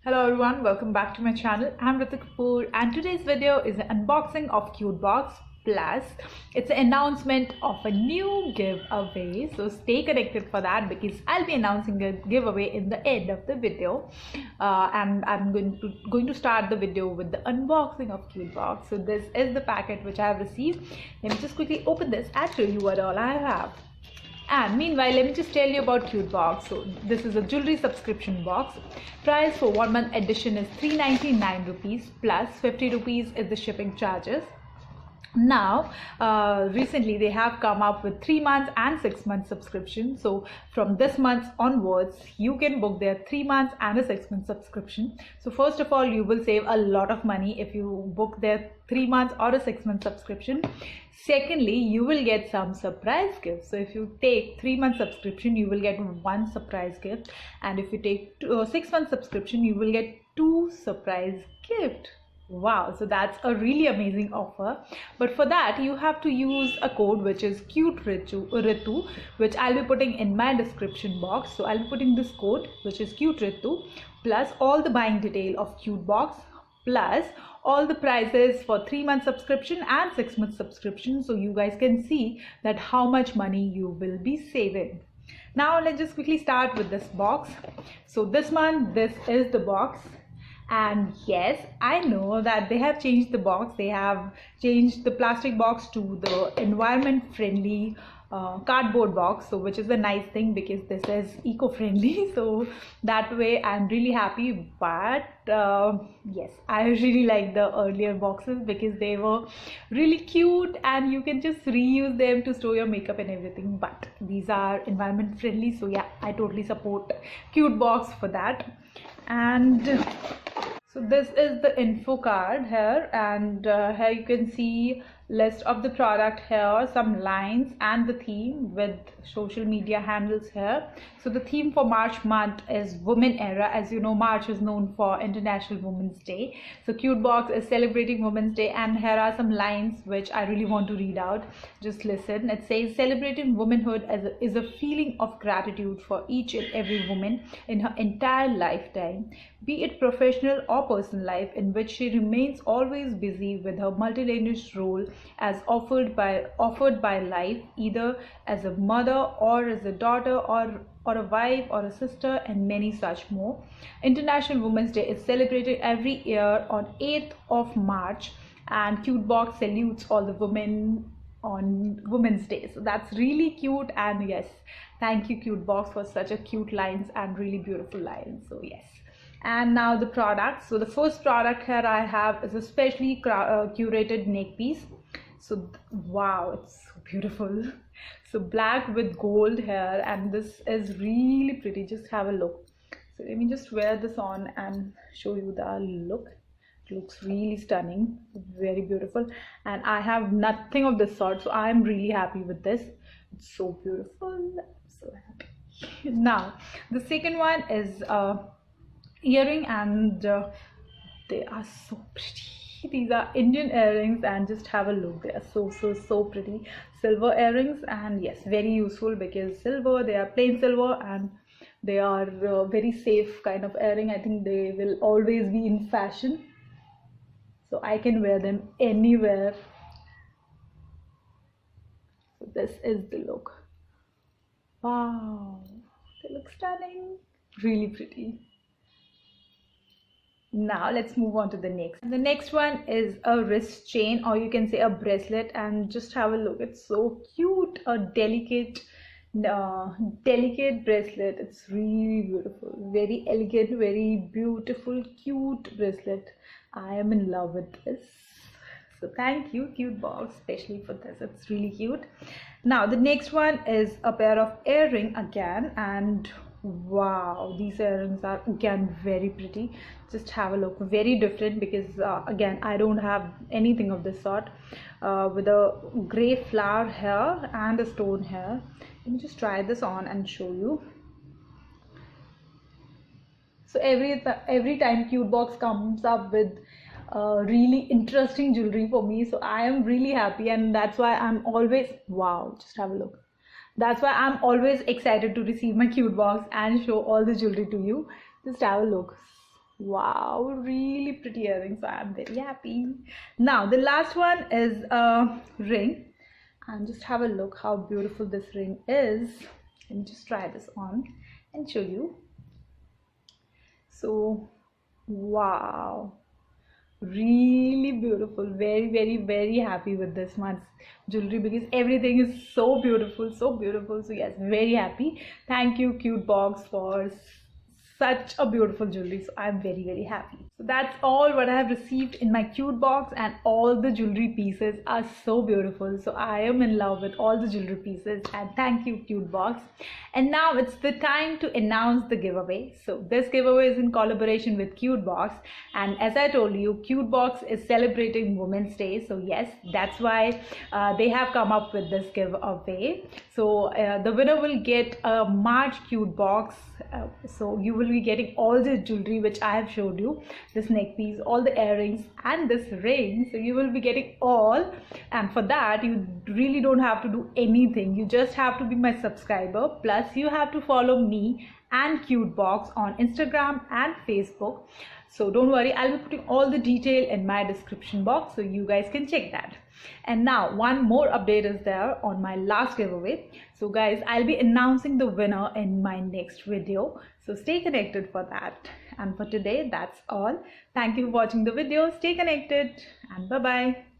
Hello everyone, welcome back to my channel. I'm Ritu Kapoor and today's video is an unboxing of Cute Box Plus. It's an announcement of a new giveaway, so stay connected for that because I'll be announcing a giveaway in the end of the video. And I'm going to start the video with the unboxing of Cute Box. So this is the packet which I have received. Let me just quickly open this and show you what all I have. And meanwhile, let me just tell you about Cute Box. So this is a jewelry subscription box. Price for 1 month edition is 399 rupees plus 50 rupees is the shipping charges. Now recently they have come up with 3 months and 6 months subscription. So from this month onwards you can book their 3 months and a 6 month subscription. So first of all, you will save a lot of money if you book their 3 months or a 6 month subscription. Secondly, you will get some surprise gifts. So if you take 3 month subscription, you will get 1 surprise gift, and if you take 6 month subscription, you will get 2 surprise gift. Wow, so that's a really amazing offer. But for that you have to use a code which is CuteRitu, which I'll be putting in my description box. So I'll be putting this code which is CuteRitu plus all the buying detail of Cute Box plus all the prices for 3 month subscription and 6 month subscription, so you guys can see that how much money you will be saving. Now let's just quickly start with this box. So this month, this is the box. And yes, I know that they have changed the box. They have changed the plastic box to the environment friendly cardboard box, so which is a nice thing because this is eco-friendly, so that way I'm really happy. But yes, I really like the earlier boxes because they were really cute and you can just reuse them to store your makeup and everything. But these are environment friendly, so yeah, I totally support Cute Box for that. And so this is the info card here, and here you can see list of the product here, some lines and the theme with social media handles here. So the theme for March month is Women Era. As you know, March is known for International Women's Day. So Cute Box is celebrating Women's Day, and here are some lines which I really want to read out. Just listen. It says, celebrating womanhood is a feeling of gratitude for each and every woman in her entire lifetime, be it professional or personal life, in which she remains always busy with her multilingual role as offered by life, either as a mother or as a daughter or a wife or a sister, and many such more. International Women's Day is celebrated every year on 8th of March, and Cute Box salutes all the women on Women's Day. So that's really cute, and yes, thank you Cute Box for such a cute lines and really beautiful lines. So yes. And now the products. So the first product here I have is a specially curated neck piece. So wow, it's so beautiful. So black with gold hair, and this is really pretty. Just have a look. So let me just wear this on and show you the look. It looks really stunning, very beautiful, and I have nothing of this sort, so I'm really happy with this. It's so beautiful. I'm so happy. Now the second one is earring, and they are so pretty. These are Indian earrings, and just have a look. They are so pretty. Silver earrings, and yes, very useful because silver, they are plain silver and they are very safe kind of earring. I think they will always be in fashion, so I can wear them anywhere. So this is the look. Wow, they look stunning, really pretty. Now let's move on to the next. The next one is a wrist chain, or you can say a bracelet, and just have a look. It's so cute. A delicate bracelet. It's really beautiful, very elegant, very beautiful, cute bracelet. I am in love with this. So thank you Cute Box, especially for this. It's really cute. Now the next one is a pair of earring again, and wow, these earrings are again very pretty. Just have a look. Very different because again, I don't have anything of this sort, with a gray flower here and a stone here. Let me just try this on and show you. So every time Cute Box comes up with really interesting jewelry for me, so I am really happy, and that's why I'm always, wow, just have a look. That's why I'm always excited to receive my Cute Box and show all the jewelry to you. Just have a look. Wow, really pretty earrings. So I'm very happy. Now the last one is a ring, and just have a look how beautiful this ring is. Let me just try this on and show you. So wow, really beautiful. Very happy with this month's jewelry because everything is so beautiful, so beautiful. So yes, very happy. Thank you Cute Box for such a beautiful jewelry. So I'm very happy. So that's all what I have received in my Cute Box, and all the jewelry pieces are so beautiful. So I am in love with all the jewelry pieces, and thank you Cute Box. And now it's the time to announce the giveaway. So this giveaway is in collaboration with Cute Box, and as I told you, Cute Box is celebrating Women's Day. So yes, that's why they have come up with this giveaway. So the winner will get a March Cute Box. So you will be getting all the jewelry which I have showed you, this neck piece, all the earrings and this ring. So you will be getting all, and for that you really don't have to do anything. You just have to be my subscriber, plus you have to follow me and Cute Box on Instagram and Facebook. So don't worry, I'll be putting all the detail in my description box so you guys can check that. And now one more update is there on my last giveaway. So guys, I'll be announcing the winner in my next video. So stay connected for that. And for today, that's all. Thank you for watching the video. Stay connected and bye-bye.